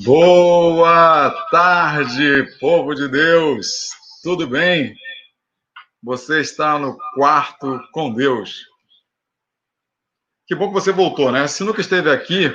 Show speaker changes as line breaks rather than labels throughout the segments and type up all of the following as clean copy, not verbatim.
Boa tarde, povo de Deus. Tudo bem? Você está no quarto com Deus. Que bom que você voltou, né? Se nunca esteve aqui,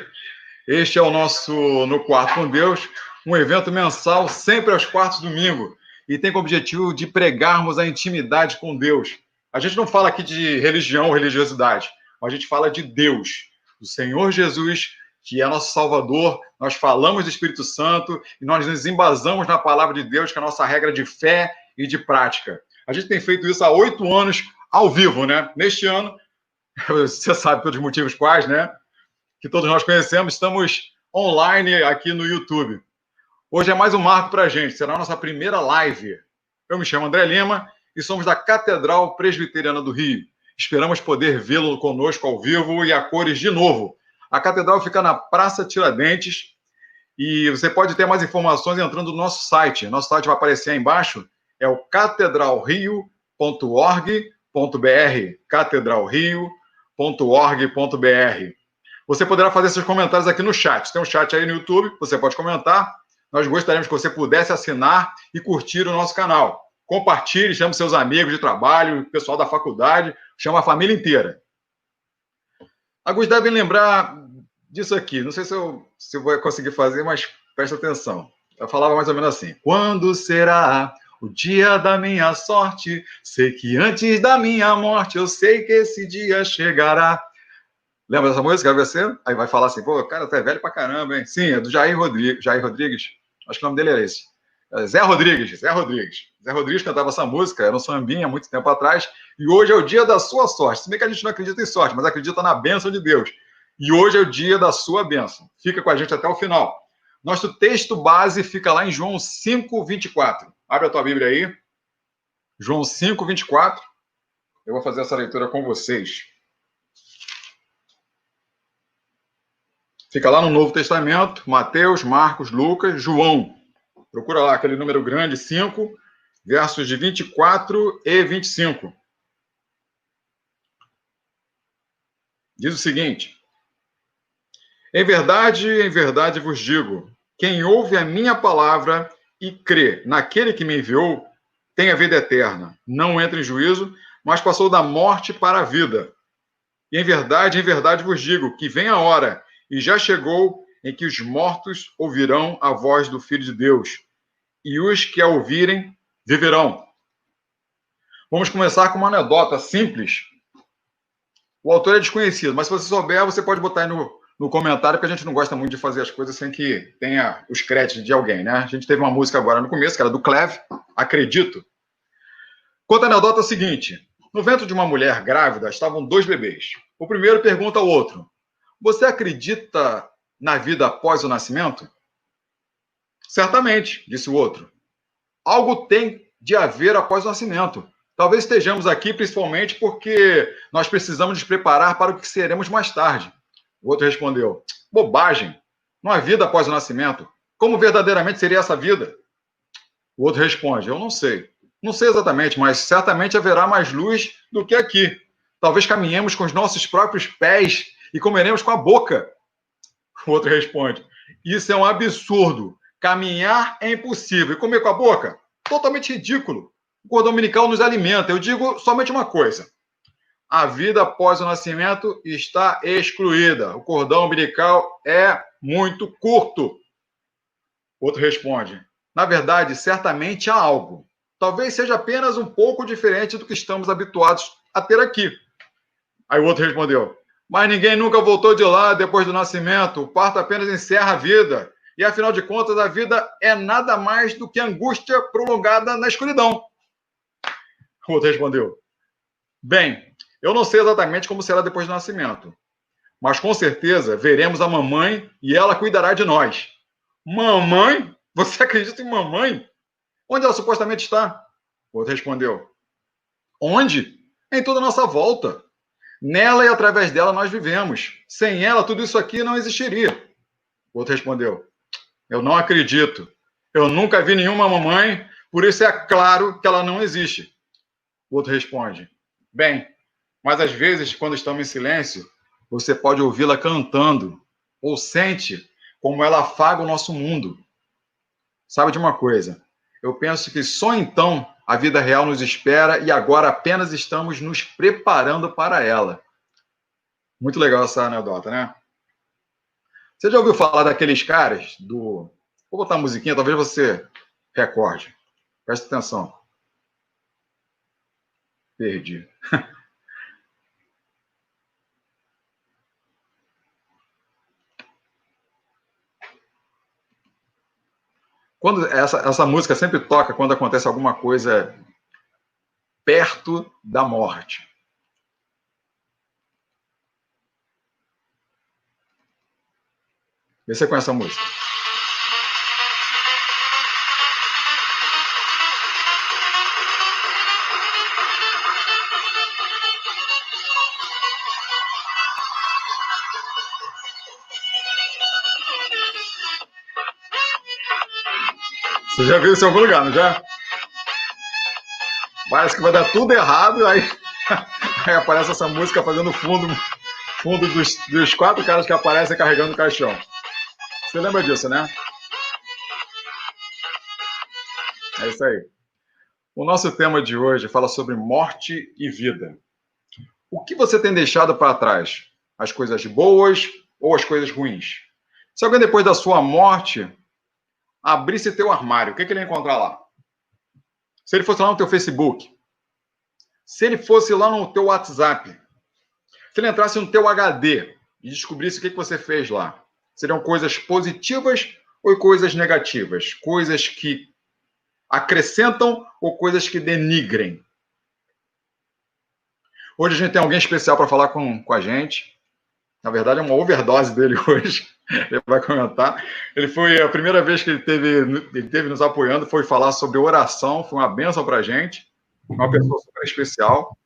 este é o nosso No Quarto com Deus, um evento mensal, sempre aos quartos domingo, e tem como objetivo de pregarmos a intimidade com Deus. A gente não fala aqui de religião ou religiosidade, mas a gente fala de Deus, do Senhor Jesus, que é nosso Salvador. Nós falamos do Espírito Santo e nós nos embasamos na palavra de Deus, que é a nossa regra de fé e de prática. A gente tem feito isso há 8 anos ao vivo, né? Neste ano, você sabe pelos motivos quais, né? Que todos nós conhecemos, estamos online aqui no YouTube. Hoje é mais um marco para a gente, será a nossa primeira live. Eu me chamo André Lima e somos da Catedral Presbiteriana do Rio. Esperamos poder vê-lo conosco ao vivo e a cores de novo. A catedral fica na Praça Tiradentes e você pode ter mais informações entrando no nosso site. Nosso site vai aparecer aí embaixo, é o catedralrio.org.br, catedralrio.org.br. Você poderá fazer seus comentários aqui no chat. Tem um chat aí no YouTube, você pode comentar. Nós gostaríamos que você pudesse assinar e curtir o nosso canal. Compartilhe, chame seus amigos de trabalho, pessoal da faculdade, chama a família inteira. Alguns devem lembrar disso aqui. Não sei se eu vou conseguir fazer, mas presta atenção. Eu falava mais ou menos assim. Quando será o dia da minha sorte? Sei que antes da minha morte, eu sei que esse dia chegará. Lembra dessa música? Você? Aí vai falar assim, pô, cara, tu é velho pra caramba, hein? Sim, é do Jair Rodrigues. Jair Rodrigues? Acho que o nome dele era esse. Zé Rodrigues. Zé Rodrigues cantava essa música, era um sambinha há muito tempo atrás, e hoje é o dia da sua sorte. Se bem que a gente não acredita em sorte, mas acredita na bênção de Deus. E hoje é o dia da sua bênção. Fica com a gente até o final. Nosso texto base fica lá em João 5:24. Abre a tua Bíblia aí. João 5:24. Eu vou fazer essa leitura com vocês. Fica lá no Novo Testamento, Mateus, Marcos, Lucas, João. Procura lá aquele número grande, 5, versos de 24 e 25. Diz o seguinte: em verdade vos digo, quem ouve a minha palavra e crê naquele que me enviou, tem a vida eterna. Não entra em juízo, mas passou da morte para a vida. E em verdade vos digo, que vem a hora, e já chegou, em que os mortos ouvirão a voz do Filho de Deus, e os que a ouvirem viverão. Vamos começar com uma anedota simples. O autor é desconhecido, mas se você souber, você pode botar aí no comentário, porque a gente não gosta muito de fazer as coisas sem que tenha os créditos de alguém, né? A gente teve uma música agora no começo, que era do Cleve, Acredito. Conta a anedota é o seguinte: no ventre de uma mulher grávida estavam 2 bebês. O primeiro pergunta ao outro: você acredita na vida após o nascimento? Certamente, disse o outro. Algo tem de haver após o nascimento. Talvez estejamos aqui principalmente porque nós precisamos nos preparar para o que seremos mais tarde. O outro respondeu: bobagem, não há vida após o nascimento. Como verdadeiramente seria essa vida? O outro responde: eu não sei. Não sei exatamente, mas certamente haverá mais luz do que aqui. Talvez caminhemos com os nossos próprios pés e comeremos com a boca. O outro responde: isso é um absurdo. Caminhar é impossível. E comer com a boca? Totalmente ridículo. O cordão umbilical nos alimenta. Eu digo somente uma coisa: a vida após o nascimento está excluída. O cordão umbilical é muito curto. Outro responde: na verdade, certamente há algo. Talvez seja apenas um pouco diferente do que estamos habituados a ter aqui. Aí o outro respondeu: mas ninguém nunca voltou de lá depois do nascimento. O parto apenas encerra a vida. E, afinal de contas, a vida é nada mais do que angústia prolongada na escuridão. O outro respondeu: bem, eu não sei exatamente como será depois do nascimento, mas com certeza veremos a mamãe e ela cuidará de nós. Mamãe? Você acredita em mamãe? Onde ela supostamente está? O outro respondeu: onde? Em toda a nossa volta. Nela e através dela nós vivemos. Sem ela, tudo isso aqui não existiria. O outro respondeu: eu não acredito. Eu nunca vi nenhuma mamãe, por isso é claro que ela não existe. O outro responde: bem, mas às vezes, quando estamos em silêncio, você pode ouvi-la cantando, ou sente como ela afaga o nosso mundo. Sabe de uma coisa? Eu penso que só então a vida real nos espera e agora apenas estamos nos preparando para ela. Muito legal essa anedota, né? Você já ouviu falar daqueles caras do... Vou botar a musiquinha, talvez você recorde. Presta atenção. Perdi. Quando essa música sempre toca quando acontece alguma coisa perto da morte. Vê se você conhece a música. Você já viu isso em algum lugar, não já? Parece que vai dar tudo errado, aí aparece essa música fazendo fundo dos 4 caras que aparecem carregando o caixão. Você lembra disso, né? É isso aí. O nosso tema de hoje fala sobre morte e vida. O que você tem deixado para trás? As coisas boas ou as coisas ruins? Se alguém depois da sua morte abrisse teu armário, o que ele ia encontrar lá? Se ele fosse lá no teu Facebook, se ele fosse lá no teu WhatsApp, se ele entrasse no teu HD e descobrisse o que você fez lá, seriam coisas positivas ou coisas negativas? Coisas que acrescentam ou coisas que denigrem? Hoje a gente tem alguém especial para falar com a gente. Na verdade, é uma overdose dele hoje. Ele vai comentar. Ele foi a primeira vez que ele teve nos apoiando, foi falar sobre oração. Foi uma bênção para a gente. Uma pessoa super especial.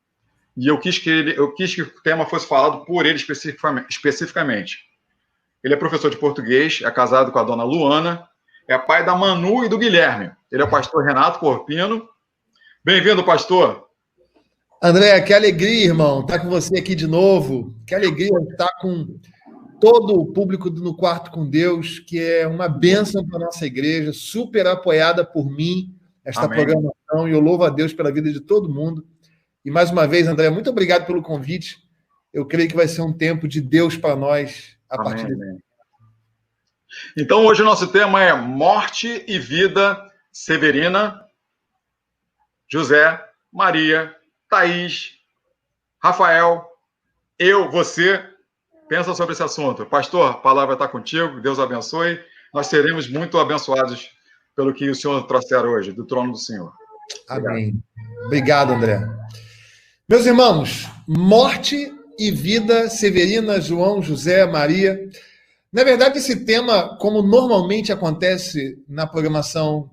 E eu quis que o tema fosse falado por ele especificamente. Ele é professor de português, é casado com a dona Luana, é pai da Manu e do Guilherme. Ele é o pastor Renato Porpino. Bem-vindo, pastor.
André, que alegria, irmão, estar com você aqui de novo. Que alegria estar com todo o público do No Quarto com Deus, que é uma bênção para a nossa igreja, super apoiada por mim, esta
Amém.
programação, e eu louvo a Deus pela vida de todo mundo. E mais uma vez, André, muito obrigado pelo convite. Eu creio que vai ser um tempo de Deus para nós a partir de agora.
Então, hoje o nosso tema é morte e vida. Severina, José, Maria, Thaís, Rafael, eu, você, pensa sobre esse assunto. Pastor, a palavra está contigo, Deus abençoe. Nós seremos muito abençoados pelo que o Senhor trouxer hoje, do trono do Senhor.
Amém. Obrigado, André. Meus irmãos, morte e vida, Severina, João, José, Maria. Na verdade, esse tema, como normalmente acontece na programação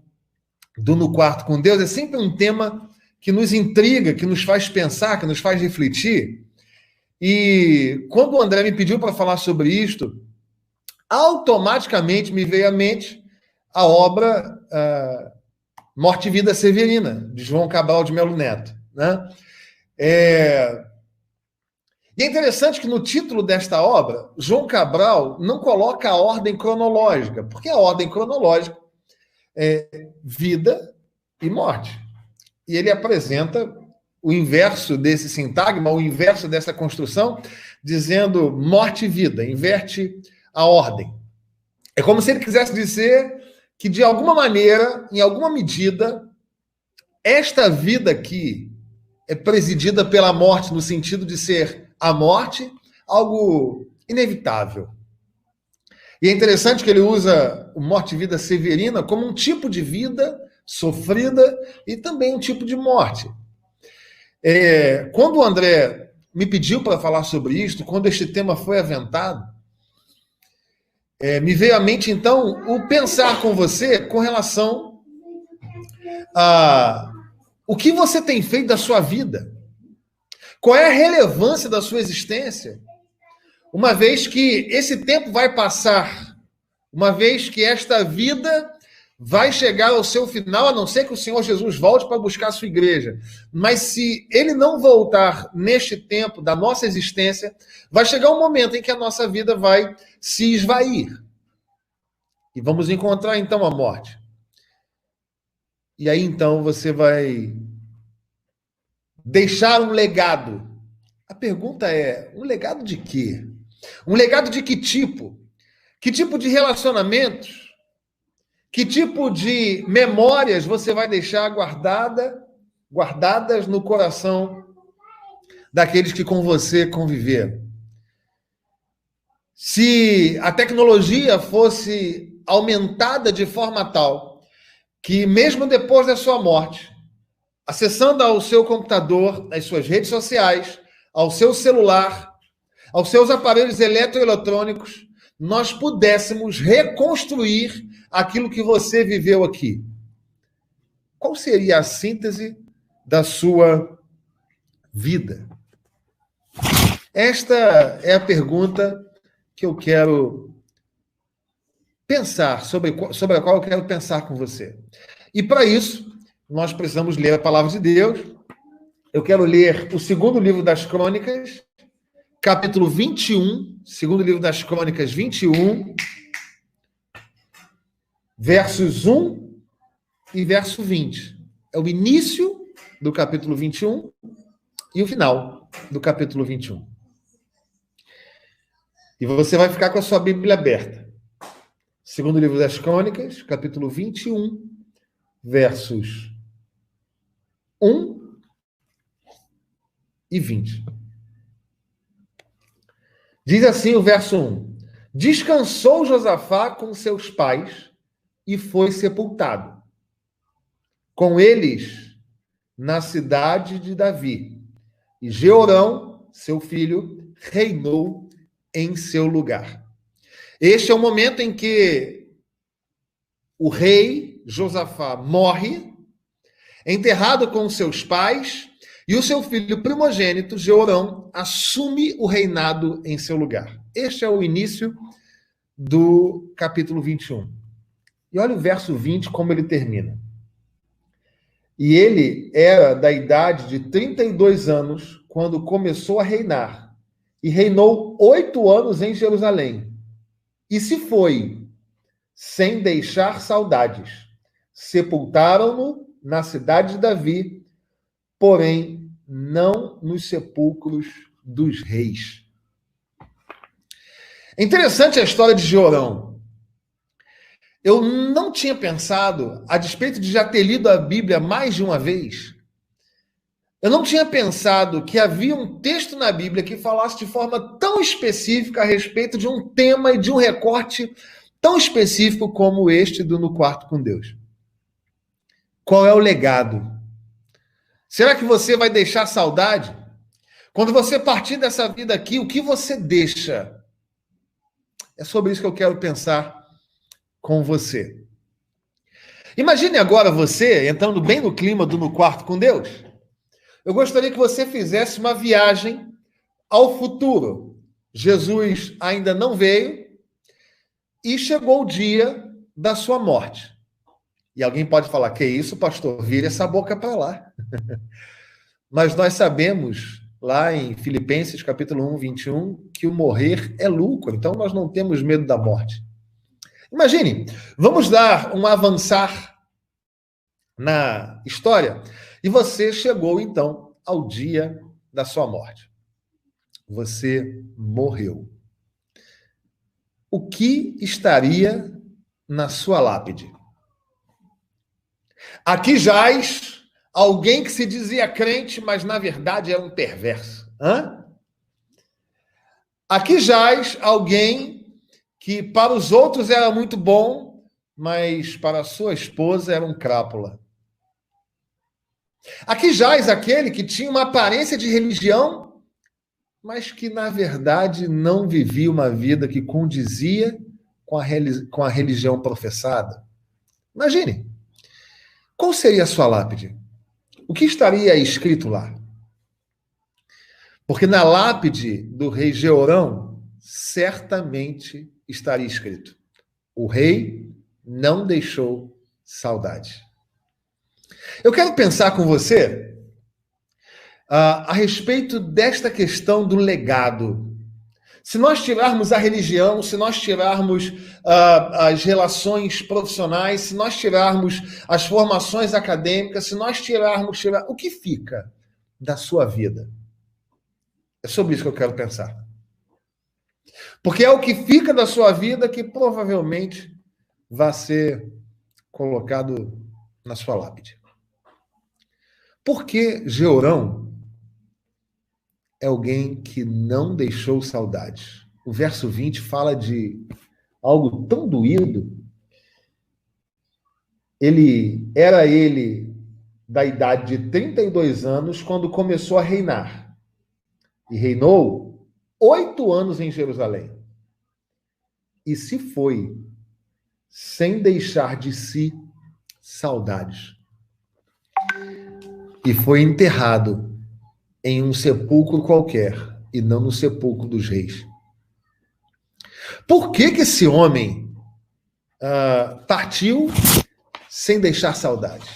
do No Quarto com Deus, é sempre um tema que nos intriga, que nos faz pensar, que nos faz refletir. E quando o André me pediu para falar sobre isto, automaticamente me veio à mente a obra Morte e Vida Severina, de João Cabral de Melo Neto. Né? E é interessante que no título desta obra, João Cabral não coloca a ordem cronológica, porque a ordem cronológica é vida e morte. E ele apresenta o inverso desse sintagma, o inverso dessa construção, dizendo morte e vida, inverte a ordem. É como se ele quisesse dizer que, de alguma maneira, em alguma medida, esta vida aqui é presidida pela morte, no sentido de ser a morte algo inevitável. E é interessante que ele usa o morte e vida severina como um tipo de vida sofrida e também um tipo de morte. Quando o André me pediu para falar sobre isto, quando este tema foi aventado, me veio à mente, então, o pensar com você com relação a o que você tem feito da sua vida. Qual é a relevância da sua existência? Uma vez que esse tempo vai passar, uma vez que esta vida vai chegar ao seu final, a não ser que o Senhor Jesus volte para buscar a sua igreja. Mas se ele não voltar neste tempo da nossa existência, vai chegar um momento em que a nossa vida vai se esvair. E vamos encontrar então a morte. E aí então você vai deixar um legado. A pergunta é: um legado de quê? Um legado de que tipo? Que tipo de relacionamentos? Que tipo de memórias você vai deixar guardadas no coração daqueles que com você conviveram? Se a tecnologia fosse aumentada de forma tal que, mesmo depois da sua morte, acessando ao seu computador, às suas redes sociais, ao seu celular, aos seus aparelhos eletroeletrônicos, nós pudéssemos reconstruir aquilo que você viveu aqui. Qual seria a síntese da sua vida? Esta é a pergunta que eu quero pensar, sobre a qual eu quero pensar com você. E para isso, nós precisamos ler a palavra de Deus. Eu quero ler o segundo livro das Crônicas, capítulo 21, segundo livro das Crônicas 21, versos 1 e verso 20. É o início do capítulo 21 e o final do capítulo 21. E você vai ficar com a sua Bíblia aberta. Segundo livro das Crônicas, capítulo 21, versos 1 e 20. Diz assim o verso 1. Descansou Josafá com seus pais e foi sepultado, com eles na cidade de Davi. E Jeorão, seu filho, reinou em seu lugar. Este é o momento em que o rei Josafá morre, enterrado com seus pais, e o seu filho primogênito, Jeorão, assume o reinado em seu lugar. Este é o início do capítulo 21. E olha o verso 20, como ele termina. E ele era da idade de 32 anos, quando começou a reinar, e reinou 8 anos em Jerusalém. E se foi, sem deixar saudades. Sepultaram-no na cidade de Davi, porém não nos sepulcros dos reis. É interessante a história de Jeorão. Eu não tinha pensado, a despeito de já ter lido a Bíblia mais de uma vez, eu não tinha pensado que havia um texto na Bíblia que falasse de forma tão específica a respeito de um tema e de um recorte tão específico como este do No Quarto com Deus. Qual é o legado? Será que você vai deixar saudade? Quando você partir dessa vida aqui, o que você deixa? É sobre isso que eu quero pensar com você. Imagine agora você entrando bem no clima do No Quarto com Deus. Eu gostaria que você fizesse uma viagem ao futuro. Jesus ainda não veio e chegou o dia da sua morte. E alguém pode falar, que isso, pastor? Vire essa boca para lá. Mas nós sabemos, lá em Filipenses, capítulo 1, 21, que o morrer é lucro. Então, nós não temos medo da morte. Imagine, vamos dar um avançar na história. E você chegou, então, ao dia da sua morte. Você morreu. O que estaria na sua lápide? Aqui jaz alguém que se dizia crente, mas na verdade era um perverso. Aqui jaz alguém que para os outros era muito bom, mas para a sua esposa era um crápula. Aqui jaz aquele que tinha uma aparência de religião, mas que na verdade não vivia uma vida que condizia com a religião professada. Imagine. Qual seria a sua lápide? O que estaria escrito lá? Porque na lápide do rei Jeorão, certamente estaria escrito: o rei não deixou saudade. Eu quero pensar com você a respeito desta questão do legado. Se nós tirarmos a religião, se nós tirarmos as relações profissionais, se nós tirarmos as formações acadêmicas, se nós tirarmos, o que fica da sua vida? É sobre isso que eu quero pensar. Porque é o que fica da sua vida que provavelmente vai ser colocado na sua lápide. Por que Georão é alguém que não deixou saudades? O verso 20 fala de algo tão doído. Ele da idade de 32 anos quando começou a reinar. E reinou 8 anos em Jerusalém. E se foi sem deixar de si saudades. E foi enterrado em um sepulcro qualquer, e não no sepulcro dos reis. Por que esse homem partiu sem deixar saudade?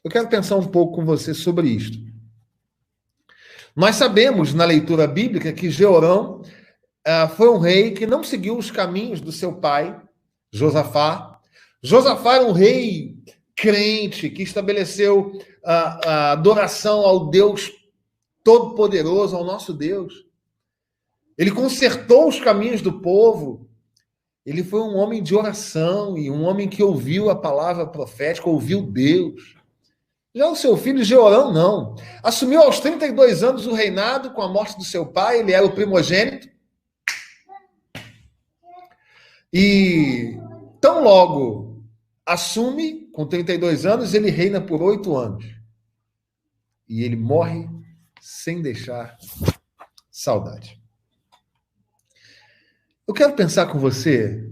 Eu quero pensar um pouco com você sobre isto. Nós sabemos, na leitura bíblica, que Georão foi um rei que não seguiu os caminhos do seu pai, Josafá. Josafá era um rei crente, que estabeleceu a adoração ao Deus Todo-Poderoso, ao nosso Deus. Ele consertou os caminhos do povo. Ele foi um homem de oração e um homem que ouviu a palavra profética, ouviu Deus. Já o seu filho Georão, não. Assumiu aos 32 anos o reinado com a morte do seu pai, ele era o primogênito. E tão logo assume, com 32 anos, ele reina por 8 anos. E ele morre sem deixar saudade. Eu quero pensar com você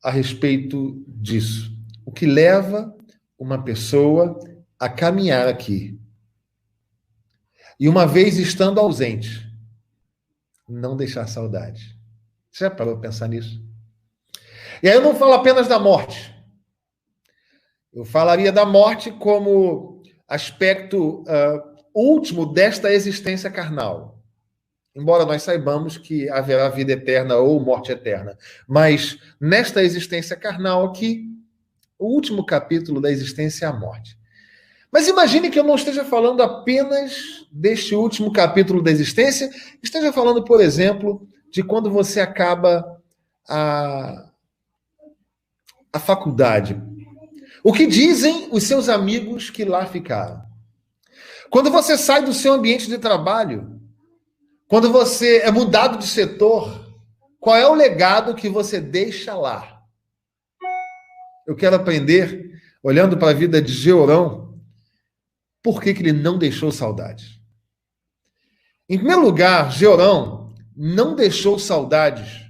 a respeito disso. O que leva uma pessoa a caminhar aqui. E uma vez estando ausente, não deixar saudade. Você já parou para pensar nisso? E aí eu não falo apenas da morte. Eu falaria da morte como aspecto último desta existência carnal. Embora nós saibamos que haverá vida eterna ou morte eterna. Mas nesta existência carnal aqui, o último capítulo da existência é a morte. Mas imagine que eu não esteja falando apenas deste último capítulo da existência, esteja falando, por exemplo, de quando você acaba a faculdade. O que dizem os seus amigos que lá ficaram? Quando você sai do seu ambiente de trabalho, quando você é mudado de setor, qual é o legado que você deixa lá? Eu quero aprender, olhando para a vida de Georão, por que ele não deixou saudades. Em primeiro lugar, Georão não deixou saudades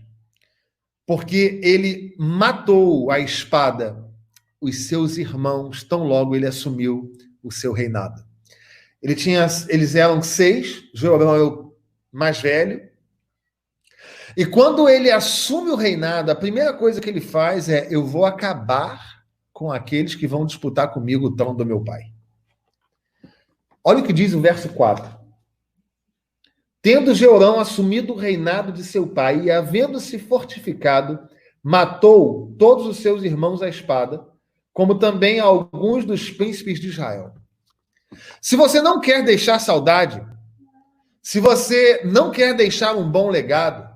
porque ele matou a espada os seus irmãos tão logo ele assumiu o seu reinado. Eles eram 6, Georão era o mais velho. E quando ele assume o reinado, a primeira coisa que ele faz é: eu vou acabar com aqueles que vão disputar comigo o trono do meu pai. Olha o que diz o verso 4. Tendo Georão assumido o reinado de seu pai e havendo-se fortificado, matou todos os seus irmãos à espada, como também alguns dos príncipes de Israel. Se você não quer deixar saudade, se você não quer deixar um bom legado,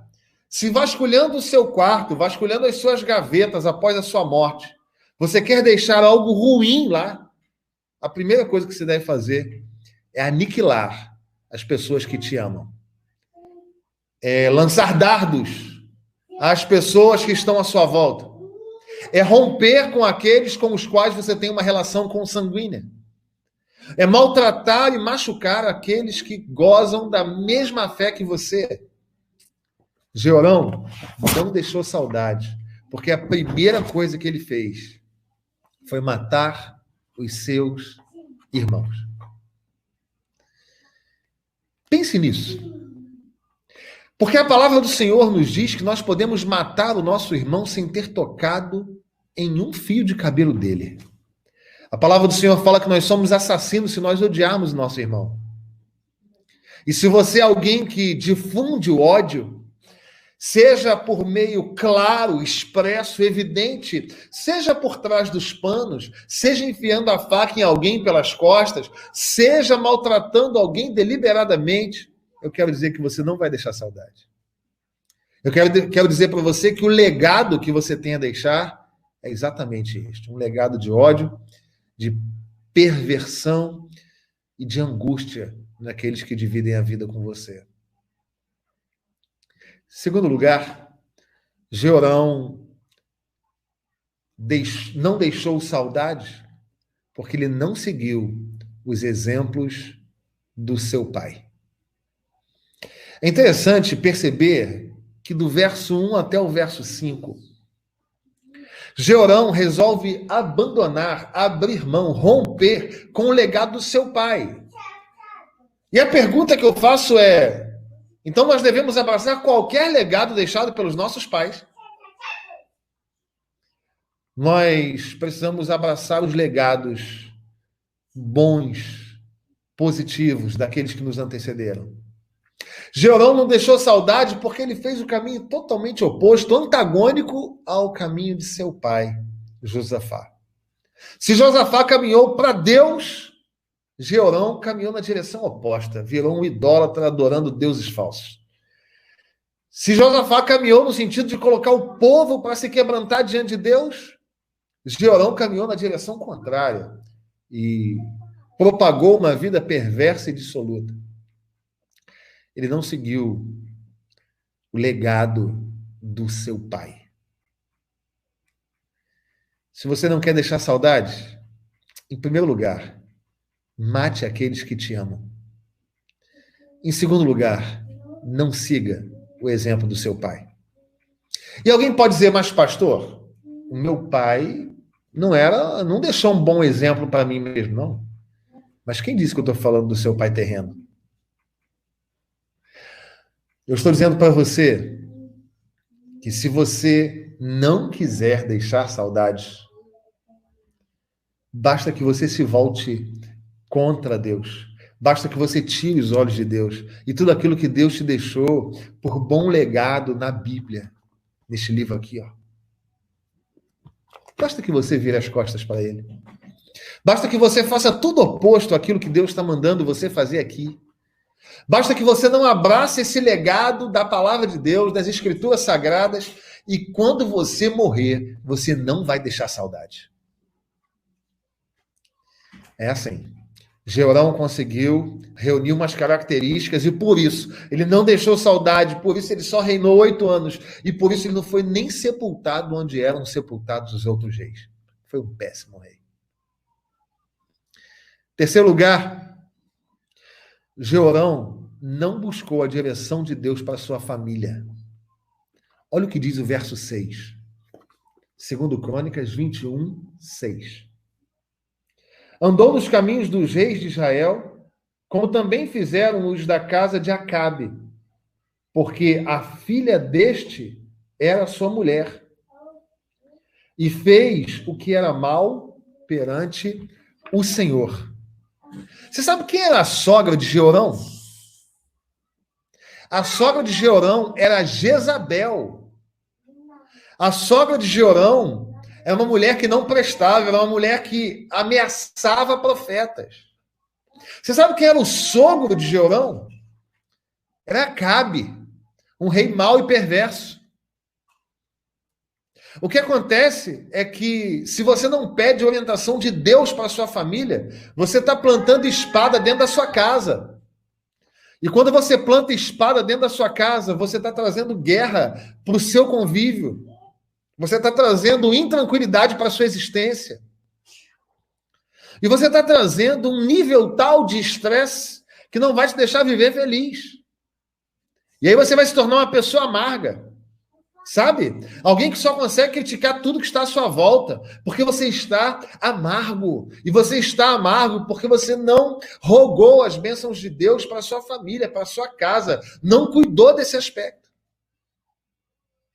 se vasculhando o seu quarto, vasculhando as suas gavetas após a sua morte, você quer deixar algo ruim lá, a primeira coisa que você deve fazer é aniquilar as pessoas que te amam. É lançar dardos às pessoas que estão à sua volta. É romper com aqueles com os quais você tem uma relação consanguínea. É maltratar e machucar aqueles que gozam da mesma fé que você. Georão não deixou saudade, porque a primeira coisa que ele fez foi matar os seus irmãos. Pense nisso. Porque a palavra do Senhor nos diz que nós podemos matar o nosso irmão sem ter tocado em um fio de cabelo dele. A palavra do Senhor fala que nós somos assassinos se nós odiarmos o nosso irmão. E se você é alguém que difunde o ódio, seja por meio claro, expresso, evidente, seja por trás dos panos, seja enfiando a faca em alguém pelas costas, seja maltratando alguém deliberadamente, eu quero dizer que você não vai deixar saudade. Eu quero dizer para você que o legado que você tem a deixar é exatamente este, um legado de ódio, de perversão e de angústia naqueles que dividem a vida com você. Segundo lugar, Jeorão não deixou saudade porque ele não seguiu os exemplos do seu pai. É interessante perceber que do verso 1 até o verso 5, Jeorão resolve abandonar, abrir mão, romper com o legado do seu pai. E a pergunta que eu faço é: então nós devemos abraçar qualquer legado deixado pelos nossos pais? Nós precisamos abraçar os legados bons, positivos daqueles que nos antecederam. Jeorão não deixou saudade porque ele fez o caminho totalmente oposto, antagônico ao caminho de seu pai, Josafá. Se Josafá caminhou para Deus, Jeorão caminhou na direção oposta, virou um idólatra adorando deuses falsos. Se Josafá caminhou no sentido de colocar o povo para se quebrantar diante de Deus, Jeorão caminhou na direção contrária e propagou uma vida perversa e dissoluta. Ele não seguiu o legado do seu pai. Se você não quer deixar saudade, em primeiro lugar, mate aqueles que te amam. Em segundo lugar, não siga o exemplo do seu pai. E alguém pode dizer, mas pastor, o meu pai não deixou um bom exemplo para mim mesmo, não. Mas quem disse que eu estou falando do seu pai terreno? Eu estou dizendo para você que se você não quiser deixar saudades, basta que você se volte contra Deus. Basta que você tire os olhos de Deus e tudo aquilo que Deus te deixou por bom legado na Bíblia, neste livro aqui, ó. Basta que você vire as costas para Ele. Basta que você faça tudo oposto àquilo que Deus está mandando você fazer aqui. Basta que você não abrace esse legado da palavra de Deus, das escrituras sagradas, e quando você morrer, você não vai deixar saudade. É assim. Jeorão conseguiu reunir umas características e por isso ele não deixou saudade, por isso ele só reinou 8 anos e por isso ele não foi nem sepultado onde eram sepultados os outros reis. Foi um péssimo rei. Terceiro lugar, Jeorão não buscou a direção de Deus para sua família. Olha o que diz o verso 6. Segundo Crônicas 21, 6. Andou nos caminhos dos reis de Israel, como também fizeram os da casa de Acabe, porque a filha deste era sua mulher. E fez o que era mal perante o Senhor. Você sabe quem era a sogra de Jeorão? A sogra de Jeorão era Jezabel. A sogra de Jeorão era uma mulher que não prestava, era uma mulher que ameaçava profetas. Você sabe quem era o sogro de Jeorão? Era Acabe, um rei mau e perverso. O que acontece é que, se você não pede orientação de Deus para a sua família, você está plantando espada dentro da sua casa. E quando você planta espada dentro da sua casa, você está trazendo guerra para o seu convívio. Você está trazendo intranquilidade para a sua existência. E você está trazendo um nível tal de estresse que não vai te deixar viver feliz. E aí você vai se tornar uma pessoa amarga. Sabe? Alguém que só consegue criticar tudo que está à sua volta, porque você está amargo. E você está amargo porque você não rogou as bênçãos de Deus para a sua família, para a sua casa. Não cuidou desse aspecto.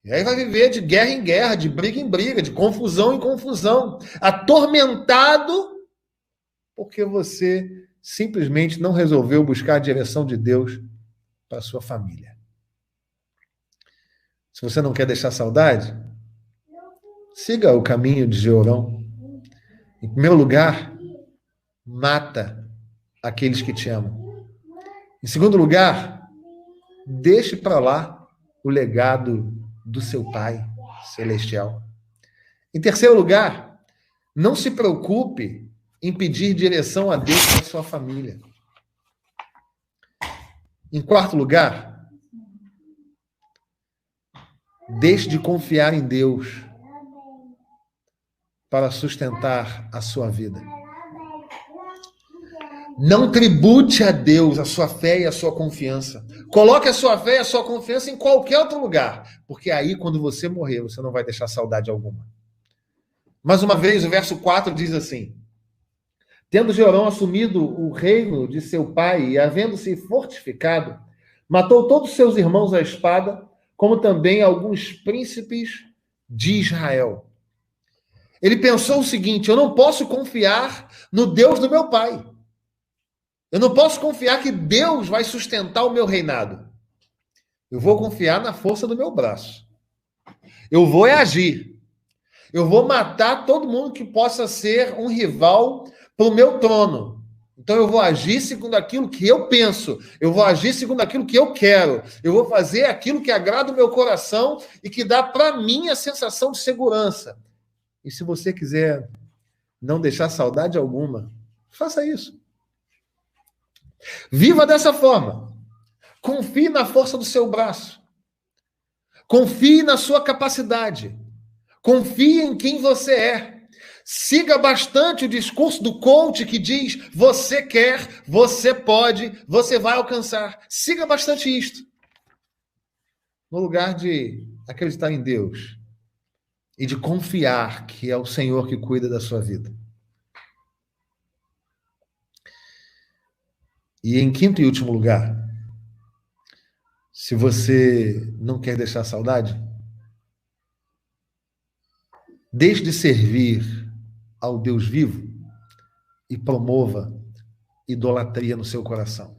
E aí vai viver de guerra em guerra, de briga em briga, de confusão em confusão, atormentado porque você simplesmente não resolveu buscar a direção de Deus para a sua família. Se você não quer deixar saudade, siga o caminho de Jeorão. Em primeiro lugar, mata aqueles que te amam. Em segundo lugar, deixe para lá o legado do seu Pai celestial. Em terceiro lugar, não se preocupe em pedir direção a Deus para a sua família. Em quarto lugar, deixe de confiar em Deus para sustentar a sua vida. Não tribute a Deus a sua fé e a sua confiança. Coloque a sua fé e a sua confiança em qualquer outro lugar, porque aí, quando você morrer, você não vai deixar saudade alguma. Mais uma vez, o verso 4 diz assim: tendo Jeorão assumido o reino de seu pai e havendo-se fortificado, matou todos seus irmãos à espada, como também alguns príncipes de Israel. Ele pensou o seguinte: eu não posso confiar no Deus do meu pai. Eu não posso confiar que Deus vai sustentar o meu reinado. Eu vou confiar na força do meu braço. Eu vou agir. Eu vou matar todo mundo que possa ser um rival para o meu trono. Então eu vou agir segundo aquilo que eu penso. Eu vou agir segundo aquilo que eu quero. Eu vou fazer aquilo que agrada o meu coração e que dá para mim a sensação de segurança. E se você quiser não deixar saudade alguma, faça isso. Viva dessa forma. Confie na força do seu braço. Confie na sua capacidade. Confie em quem você é. Siga bastante o discurso do coach que diz: você quer, você pode, você vai alcançar. Siga bastante isto. No lugar de acreditar em Deus e de confiar que é o Senhor que cuida da sua vida. E em quinto e último lugar, se você não quer deixar saudade, deixe de servir ao Deus vivo e promova idolatria no seu coração.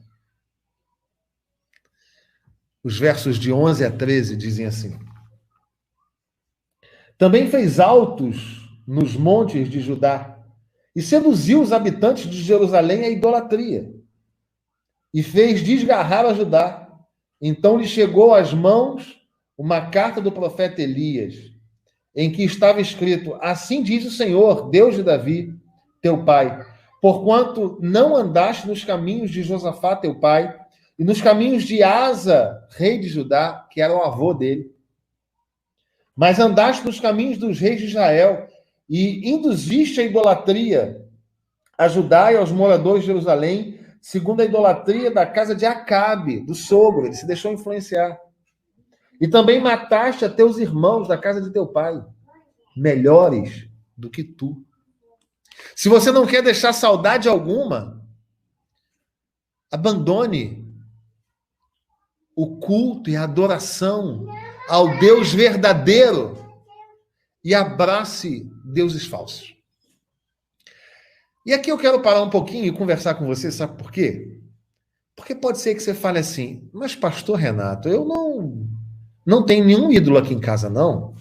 Os versos de 11 a 13 dizem assim: também fez altos nos montes de Judá e seduziu os habitantes de Jerusalém à idolatria e fez desgarrar a Judá. Então lhe chegou às mãos uma carta do profeta Elias, em que estava escrito: assim diz o Senhor, Deus de Davi, teu pai, porquanto não andaste nos caminhos de Josafá, teu pai, e nos caminhos de Asa, rei de Judá, que era o avô dele, mas andaste nos caminhos dos reis de Israel, e induziste a idolatria a Judá e aos moradores de Jerusalém, segundo a idolatria da casa de Acabe, do sogro. Ele se deixou influenciar. E também mataste a teus irmãos da casa de teu pai, melhores do que tu. Se você não quer deixar saudade alguma, abandone o culto e a adoração ao Deus verdadeiro e abrace deuses falsos. E aqui eu quero parar um pouquinho e conversar com você, sabe por quê? Porque pode ser que você fale assim: mas pastor Renato, eu não tenho nenhum ídolo aqui em casa, não.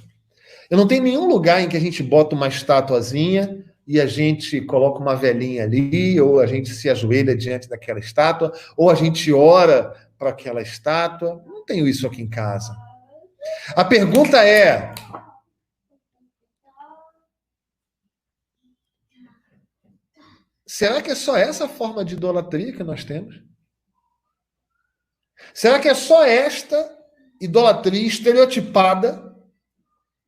Eu não tenho nenhum lugar em que a gente bota uma estatuazinha e a gente coloca uma velhinha ali, ou a gente se ajoelha diante daquela estátua, ou a gente ora para aquela estátua. Não tenho isso aqui em casa. A pergunta é: será que é só essa forma de idolatria que nós temos? Será que é só esta idolatria estereotipada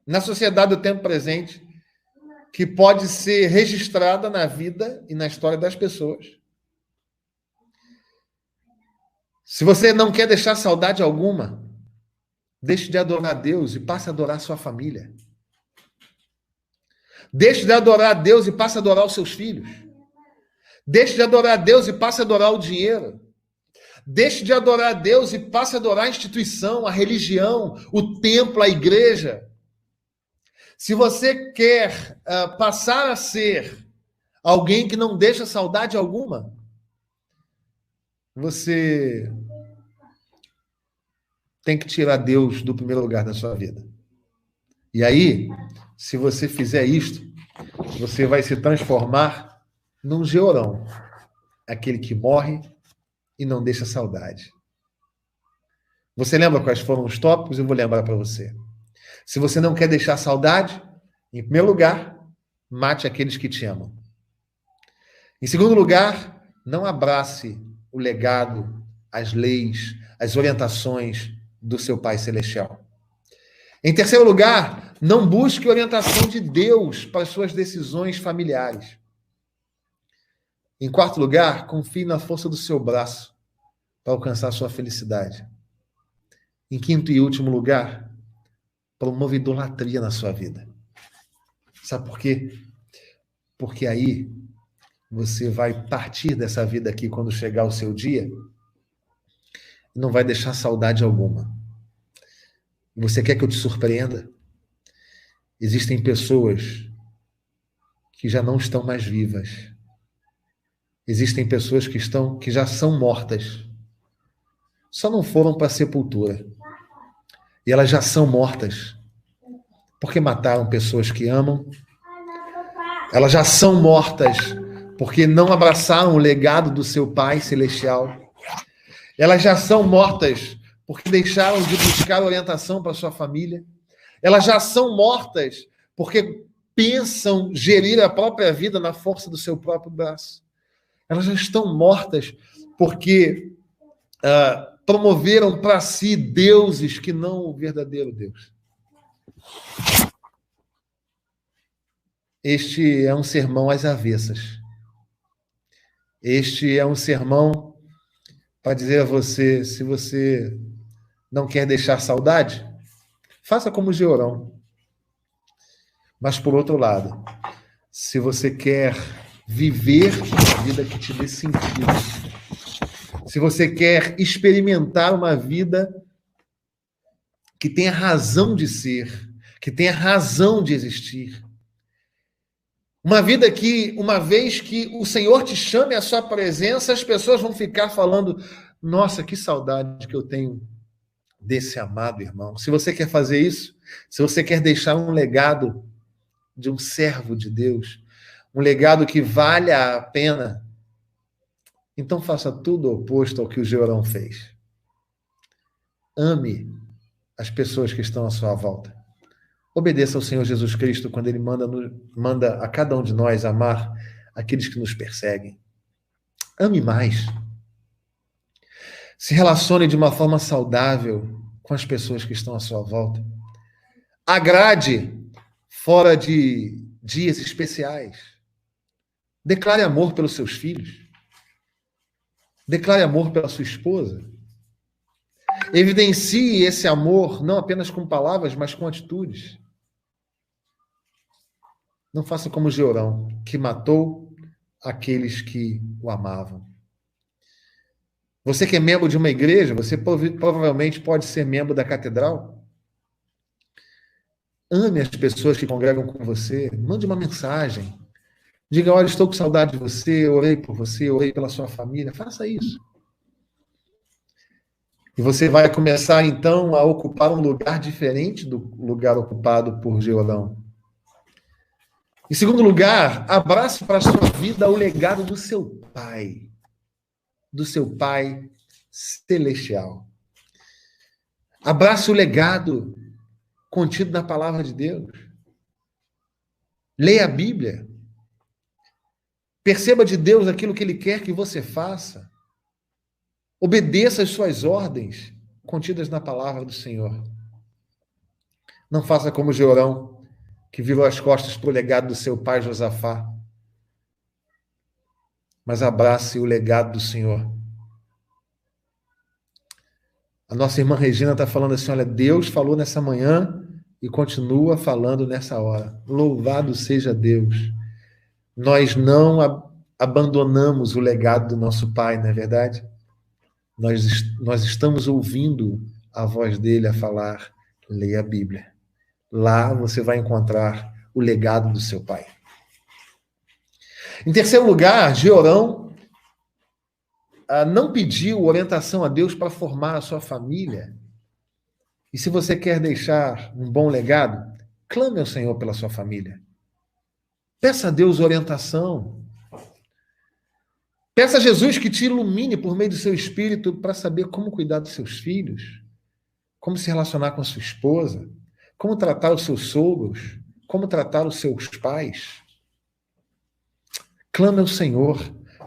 na sociedade do tempo presente que pode ser registrada na vida e na história das pessoas? Se você não quer deixar saudade alguma, deixe de adorar a Deus e passe a adorar sua família. Deixe de adorar a Deus e passe a adorar os seus filhos. Deixe de adorar a Deus e passe a adorar o dinheiro. Deixe de adorar a Deus e passe a adorar a instituição, a religião, o templo, a igreja. Se você quer passar a ser alguém que não deixa saudade alguma, você tem que tirar Deus do primeiro lugar da sua vida. E aí, se você fizer isto, você vai se transformar num Georão, aquele que morre e não deixa saudade. Você lembra quais foram os tópicos? Eu vou lembrar para você. Se você não quer deixar saudade, em primeiro lugar, mate aqueles que te amam. Em segundo lugar, não abrace o legado, as leis, as orientações do seu Pai Celestial. Em terceiro lugar, não busque orientação de Deus para as suas decisões familiares. Em quarto lugar, confie na força do seu braço para alcançar a sua felicidade. Em quinto e último lugar, promova idolatria na sua vida. Sabe por quê? Porque aí você vai partir dessa vida aqui quando chegar o seu dia e não vai deixar saudade alguma. Você quer que eu te surpreenda? Existem pessoas que já não estão mais vivas. Existem pessoas que já são mortas. Só não foram para a sepultura. E elas já são mortas. Porque mataram pessoas que amam. Elas já são mortas porque não abraçaram o legado do seu Pai Celestial. Elas já são mortas porque deixaram de buscar orientação para sua família. Elas já são mortas porque pensam gerir a própria vida na força do seu próprio braço. Elas já estão mortas porque promoveram para si deuses que não o verdadeiro Deus. Este é um sermão às avessas. Este é um sermão para dizer a você, se você não quer deixar saudade, faça como Georão. Mas, por outro lado, se você quer viver uma vida que te dê sentido, se você quer experimentar uma vida que tenha razão de ser, que tenha razão de existir, uma vida que, uma vez que o Senhor te chame à sua presença, as pessoas vão ficar falando, nossa, que saudade que eu tenho desse amado irmão. Se você quer fazer isso, se você quer deixar um legado de um servo de Deus, um legado que valha a pena, então faça tudo o oposto ao que o Georão fez. Ame as pessoas que estão à sua volta. Obedeça ao Senhor Jesus Cristo quando Ele manda a cada um de nós amar aqueles que nos perseguem. Ame mais. Se relacione de uma forma saudável com as pessoas que estão à sua volta. Agrade fora de dias especiais. Declare amor pelos seus filhos. Declare amor pela sua esposa. Evidencie esse amor não apenas com palavras, mas com atitudes. Não faça como Georão, que matou aqueles que o amavam. Você que é membro de uma igreja, você provavelmente pode ser membro da catedral. Ame as pessoas que congregam com você. Mande uma mensagem. Diga, olha, estou com saudade de você, orei por você, orei pela sua família. Faça isso. E você vai começar, então, a ocupar um lugar diferente do lugar ocupado por Georão. Em segundo lugar, abrace para a sua vida o legado do seu Pai Celestial. Abrace o legado contido na palavra de Deus. Leia a Bíblia. Perceba de Deus aquilo que Ele quer que você faça. Obedeça as suas ordens contidas na palavra do Senhor. Não faça como Georão, que virou as costas para o legado do seu pai Josafá. Mas abrace o legado do Senhor. A nossa irmã Regina está falando assim, olha, Deus falou nessa manhã e continua falando nessa hora. Louvado seja Deus. Nós não abandonamos o legado do nosso pai, não é verdade? Nós estamos ouvindo a voz dele a falar, leia a Bíblia. Lá você vai encontrar o legado do seu pai. Em terceiro lugar, Georão não pediu orientação a Deus para formar a sua família, e se você quer deixar um bom legado, clame ao Senhor pela sua família. Peça a Deus orientação. Peça a Jesus que te ilumine por meio do seu espírito para saber como cuidar dos seus filhos, como se relacionar com a sua esposa, como tratar os seus sogros, como tratar os seus pais. Clame ao Senhor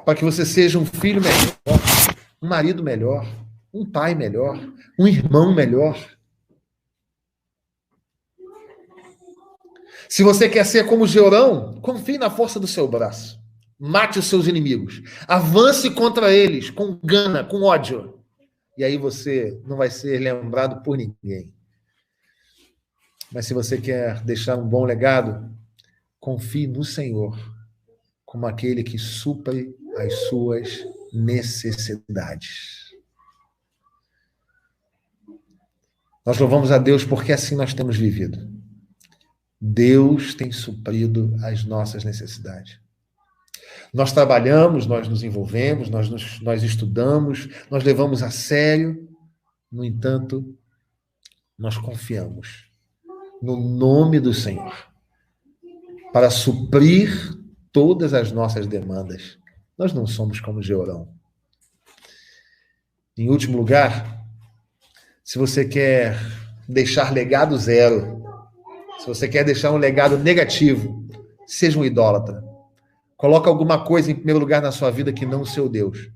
para que você seja um filho melhor, um marido melhor, um pai melhor, um irmão melhor. Se você quer ser como Georão, confie na força do seu braço. Mate os seus inimigos. Avance contra eles com gana, com ódio. E aí você não vai ser lembrado por ninguém. Mas se você quer deixar um bom legado, confie no Senhor como aquele que supre as suas necessidades. Nós louvamos a Deus porque assim nós temos vivido. Deus tem suprido as nossas necessidades. Nós trabalhamos, nós nos envolvemos, nós estudamos, nós levamos a sério. No entanto, nós confiamos no nome do Senhor para suprir todas as nossas demandas. Nós não somos como Georão. Em último lugar, se você quer deixar legado zero, se você quer deixar um legado negativo, seja um idólatra. Coloca alguma coisa em primeiro lugar na sua vida que não o seu Deus.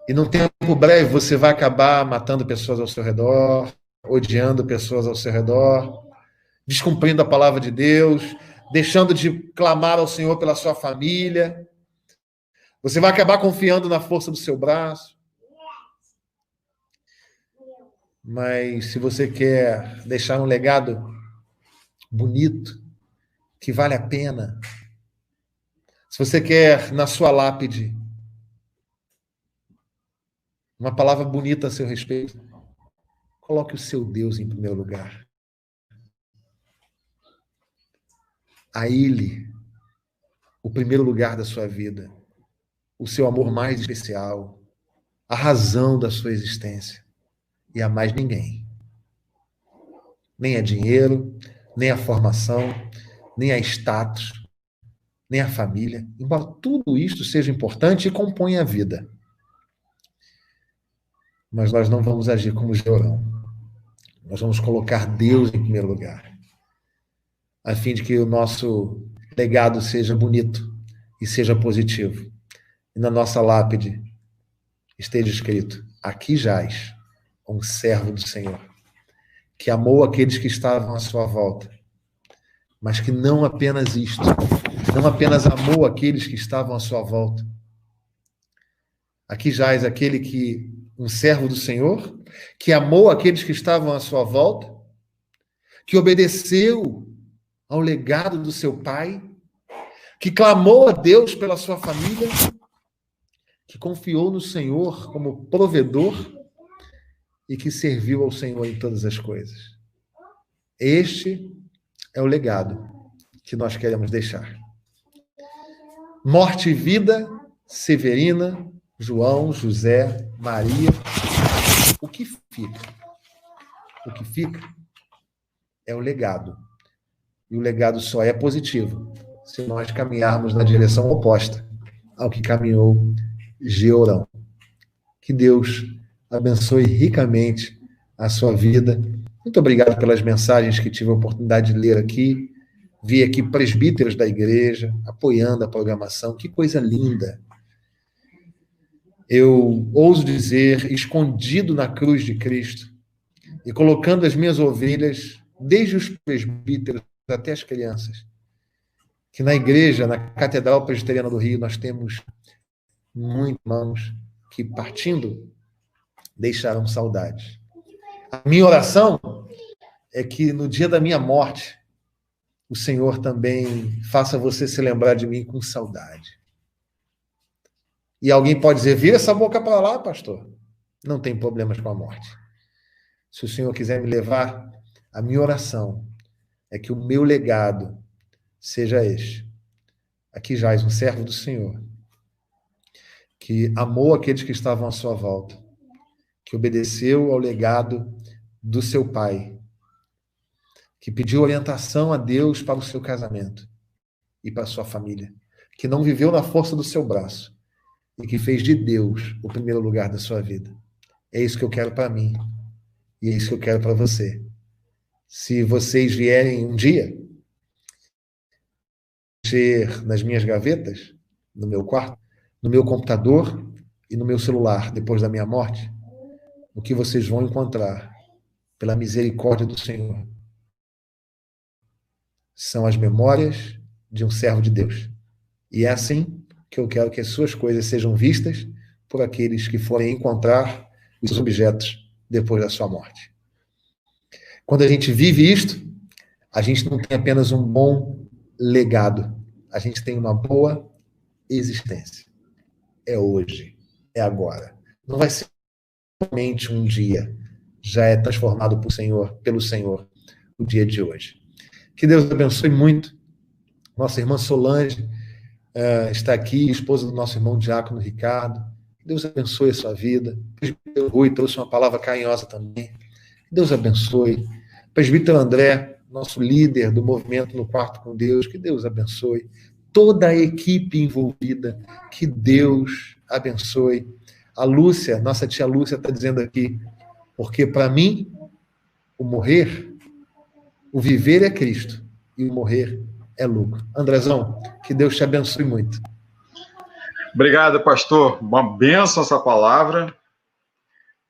E num tempo breve você vai acabar matando pessoas ao seu redor, odiando pessoas ao seu redor, descumprindo a palavra de Deus, deixando de clamar ao Senhor pela sua família. Você vai acabar confiando na força do seu braço. Mas se você quer deixar um legado bonito, que vale a pena, se você quer na sua lápide uma palavra bonita a seu respeito, coloque o seu Deus em primeiro lugar. A Ele, o primeiro lugar da sua vida, o seu amor mais especial, a razão da sua existência, e a mais ninguém. Nem a dinheiro, nem a formação, nem a status, nem a família, embora tudo isto seja importante e compõe a vida. Mas nós não vamos agir como Georão. Nós vamos colocar Deus em primeiro lugar, a fim de que o nosso legado seja bonito e seja positivo. E na nossa lápide esteja escrito: aqui jaz um servo do Senhor, que amou aqueles que estavam à sua volta, mas que não apenas isto, não apenas amou aqueles que estavam à sua volta. Aqui jaz aquele que, um servo do Senhor, que amou aqueles que estavam à sua volta, que obedeceu ao legado do seu pai, que clamou a Deus pela sua família, que confiou no Senhor como provedor e que serviu ao Senhor em todas as coisas. Este é o legado que nós queremos deixar. Morte e vida, Severina, João, José, Maria. O que fica? O que fica é o legado. E o legado só é positivo se nós caminharmos na direção oposta ao que caminhou Georão. Que Deus abençoe ricamente a sua vida. Muito obrigado pelas mensagens que tive a oportunidade de ler aqui. Vi aqui presbíteros da igreja apoiando a programação. Que coisa linda. Eu ouso dizer, escondido na cruz de Cristo e colocando as minhas ovelhas, desde os presbíteros até as crianças, que na igreja, na Catedral Presbiteriana do Rio, nós temos muitos irmãos que, partindo, deixaram saudades. A minha oração é que no dia da minha morte, o Senhor também faça você se lembrar de mim com saudade. E alguém pode dizer, vira essa boca para lá, pastor. Não tem problemas com a morte. Se o Senhor quiser me levar, a minha oração é que o meu legado seja este. Aqui jaz um servo do Senhor, que amou aqueles que estavam à sua volta, que obedeceu ao legado do seu pai, que pediu orientação a Deus para o seu casamento e para a sua família, que não viveu na força do seu braço e que fez de Deus o primeiro lugar da sua vida. É isso que eu quero para mim e é isso que eu quero para você. Se vocês vierem um dia mexer nas minhas gavetas, no meu quarto, no meu computador e no meu celular, depois da minha morte, o que vocês vão encontrar, pela misericórdia do Senhor, são as memórias de um servo de Deus. E é assim que eu quero que as suas coisas sejam vistas por aqueles que forem encontrar os seus objetos depois da sua morte. Quando a gente vive isto, a gente não tem apenas um bom legado, a gente tem uma boa existência. É hoje, é agora. Não vai ser somente um dia, já é transformado pelo Senhor, o dia de hoje. Que Deus abençoe muito. Nossa irmã Solange está aqui, esposa do nosso irmão Diácono Ricardo. Que Deus abençoe a sua vida. O presbítero Rui trouxe uma palavra carinhosa também. Que Deus abençoe. O presbítero André, nosso líder do movimento No Quarto com Deus, que Deus abençoe. Toda a equipe envolvida, que Deus abençoe. A Lúcia, nossa tia Lúcia, está dizendo aqui, porque para mim, o viver é Cristo e o morrer é lucro. Andrezão, que Deus te abençoe muito.
Obrigado, pastor. Uma bênção essa palavra.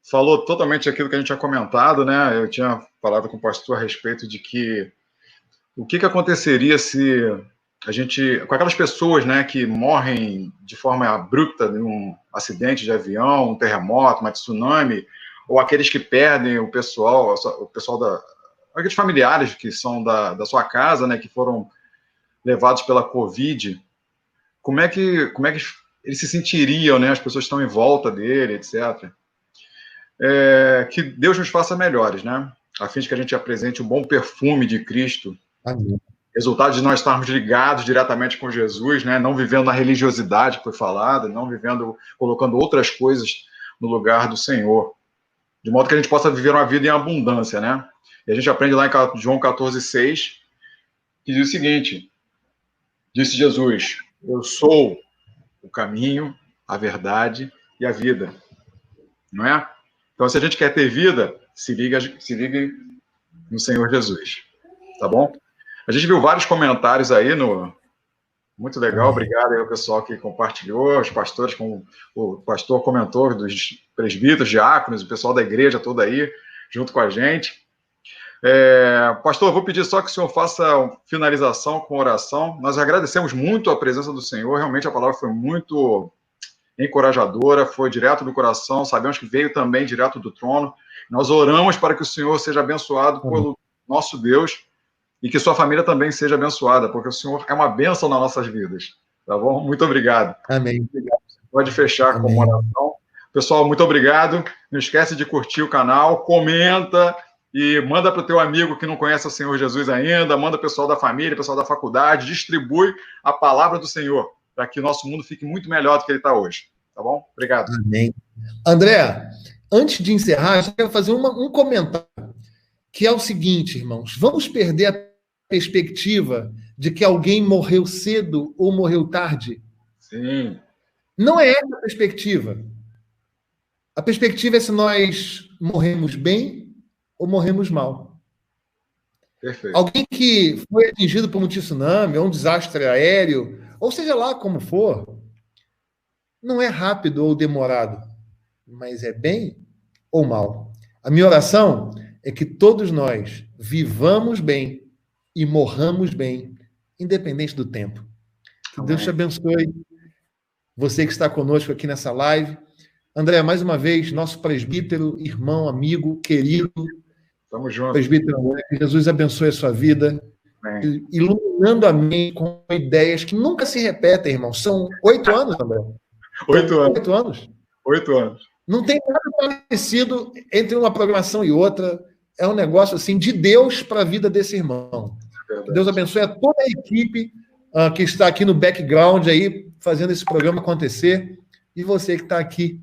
Falou totalmente aquilo que a gente tinha comentado, né? Eu tinha falado com o pastor a respeito de que o que aconteceria se a gente, com aquelas pessoas, né, que morrem de forma abrupta em um acidente de avião, um terremoto, uma tsunami, ou aqueles que perdem o pessoal aqueles familiares que são da sua casa, né, que foram levados pela Covid, como é que eles se sentiriam, né, as pessoas estão em volta dele, etc. Que Deus nos faça melhores, né, a fim de que a gente apresente o bom perfume de Cristo.
Amém.
Resultado de nós estarmos ligados diretamente com Jesus, né, não vivendo na religiosidade que foi falada, não colocando outras coisas no lugar do Senhor, de modo que a gente possa viver uma vida em abundância, né? E a gente aprende lá em João 14,6, que diz o seguinte: disse Jesus, eu sou o caminho, a verdade e a vida. Não é? Então, se a gente quer ter vida, se ligue no Senhor Jesus. Tá bom? A gente viu vários comentários aí Muito legal, obrigado aí ao pessoal que compartilhou, os pastores, como o pastor comentou, dos presbíteros, diáconos, o pessoal da igreja toda aí, junto com a gente. Pastor, eu vou pedir só que o senhor faça a finalização com oração. Nós agradecemos muito a presença do Senhor, realmente a palavra foi muito encorajadora, foi direto do coração, sabemos que veio também direto do trono. Nós oramos para que o Senhor seja abençoado pelo nosso Deus e que sua família também seja abençoada, porque o Senhor é uma bênção nas nossas vidas. Tá bom? Muito obrigado.
Amém.
Pode fechar com uma oração. Pessoal, muito obrigado. Não esquece de curtir o canal, comenta e manda para o teu amigo que não conhece o Senhor Jesus ainda, manda o pessoal da família, pessoal da faculdade, distribui a palavra do Senhor, para que nosso mundo fique muito melhor do que ele está hoje. Tá bom? Obrigado.
Amém. André, antes de encerrar, eu quero fazer um comentário, que é o seguinte, irmãos, vamos perder a perspectiva de que alguém morreu cedo ou morreu tarde?
Sim.
Não é essa a perspectiva. A perspectiva é se nós morremos bem ou morremos mal.
Perfeito.
Alguém que foi atingido por um tsunami, ou um desastre aéreo, ou seja lá como for, não é rápido ou demorado, mas é bem ou mal. A minha oração é que todos nós vivamos bem e morramos bem, independente do tempo. Que Deus te abençoe. Você que está conosco aqui nessa live. André, mais uma vez, nosso presbítero, irmão, amigo, querido.
Tamo junto.
Presbítero André, que Jesus abençoe a sua vida, iluminando a mente com ideias que nunca se repetem, irmão. São 8 anos, André.
8 anos.
8 anos.
8 anos.
Não tem nada parecido entre uma programação e outra. É um negócio assim de Deus para a vida desse irmão. Que Deus abençoe a toda a equipe que está aqui no background aí, fazendo esse programa acontecer. E você que está aqui,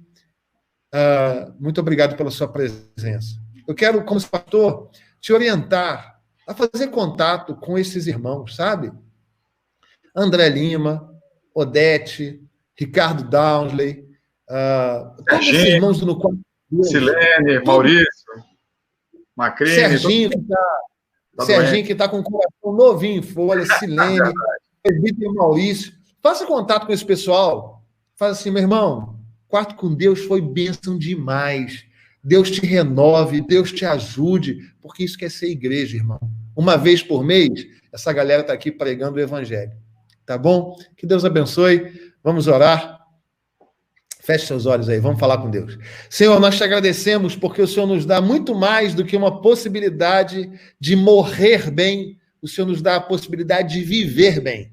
muito obrigado pela sua presença. Eu quero, como pastor, te orientar a fazer contato com esses irmãos, sabe? André Lima, Odete, Ricardo Downsley, todos esses irmãos do No Quarto com Deus.
Silene, Maurício, Macrini.
Serginho, que está com o coração novinho em folha, Silene, Vitor Maurício. Faça contato com esse pessoal. Faz assim, meu irmão, Quarto com Deus foi bênção demais. Deus te renove, Deus te ajude, porque isso quer ser igreja, irmão. Uma vez por mês, essa galera está aqui pregando o evangelho. Tá bom? Que Deus abençoe. Vamos orar. Feche seus olhos aí, vamos falar com Deus. Senhor, nós te agradecemos porque o Senhor nos dá muito mais do que uma possibilidade de morrer bem. O Senhor nos dá a possibilidade de viver bem.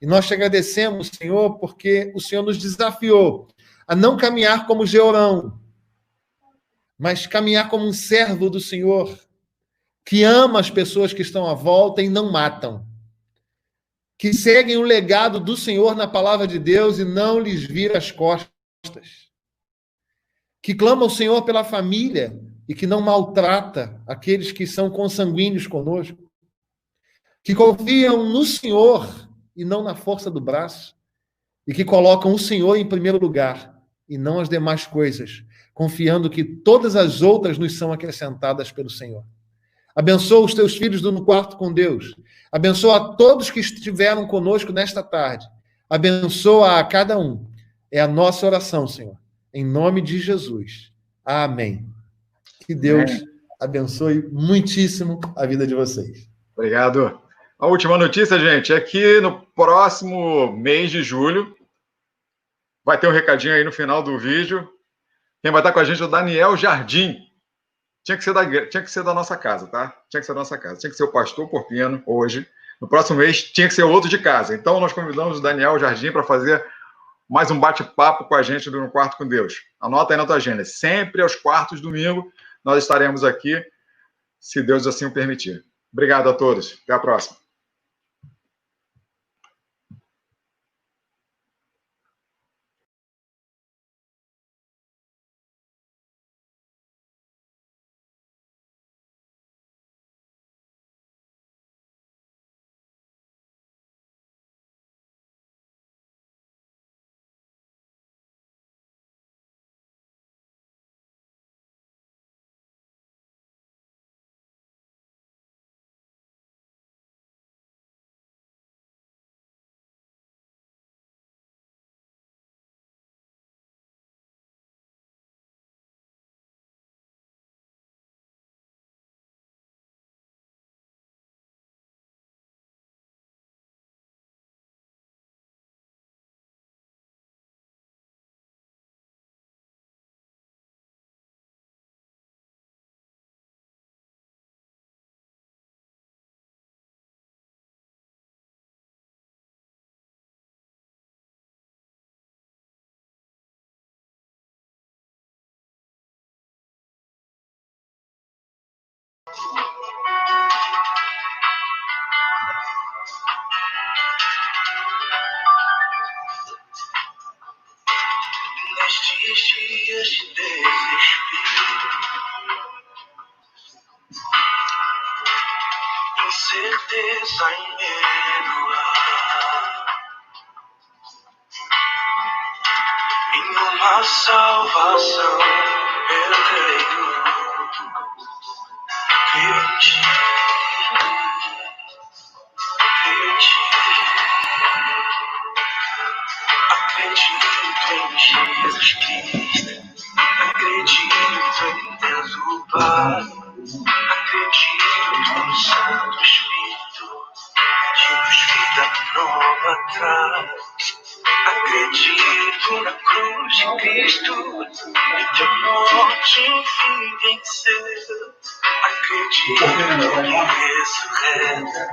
E nós te agradecemos, Senhor, porque o Senhor nos desafiou a não caminhar como Georão, mas caminhar como um servo do Senhor, que ama as pessoas que estão à volta e não matam, que seguem o legado do Senhor na palavra de Deus e não lhes vira as costas, que clama ao Senhor pela família e que não maltrata aqueles que são consanguíneos conosco, que confiam no Senhor e não na força do braço, e que colocam o Senhor em primeiro lugar e não as demais coisas, confiando que todas as outras nos são acrescentadas pelo Senhor. Abençoa os teus filhos do No Quarto com Deus. Abençoa a todos que estiveram conosco nesta tarde. Abençoa a cada um. É a nossa oração, Senhor. Em nome de Jesus. Amém. Que Deus abençoe muitíssimo a vida de vocês.
Obrigado. A última notícia, gente, é que no próximo mês de julho vai ter um recadinho aí no final do vídeo. Quem vai estar com a gente é o Daniel Jardim. Tinha que ser da nossa casa, tá? Tinha que ser da nossa casa. Tinha que ser o pastor Porpino hoje. No próximo mês tinha que ser outro de casa. Então nós convidamos o Daniel Jardim para fazer mais um bate-papo com a gente do No Quarto com Deus. Anota aí na tua agenda. Sempre aos quartos domingo nós estaremos aqui, se Deus assim o permitir. Obrigado a todos. Até a próxima.
Nestes dias de desespero, incerteza e medo, em uma salvação eu creio. Creio em ti, creio em ti. Acredito em Jesus Cristo, acredito em Deus o Pai, acredito no Santo Espírito, que nos vida nova traz. Acredito na cruz de Cristo, e teu morte enfim venceu. Acredito que ressurreta,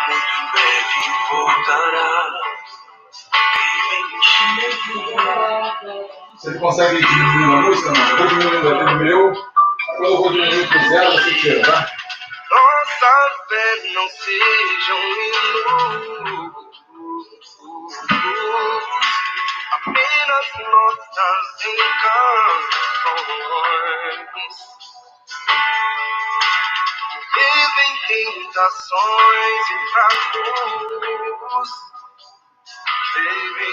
muito em breve voltará.
Você consegue diminuir a música? Não. Vou diminuindo aqui no meu. Quando eu vou diminuir para o zero, você tira, tá?
Nossa fé não seja um iluso, apenas notas em canções. Vivem tentações e fracos. Vivem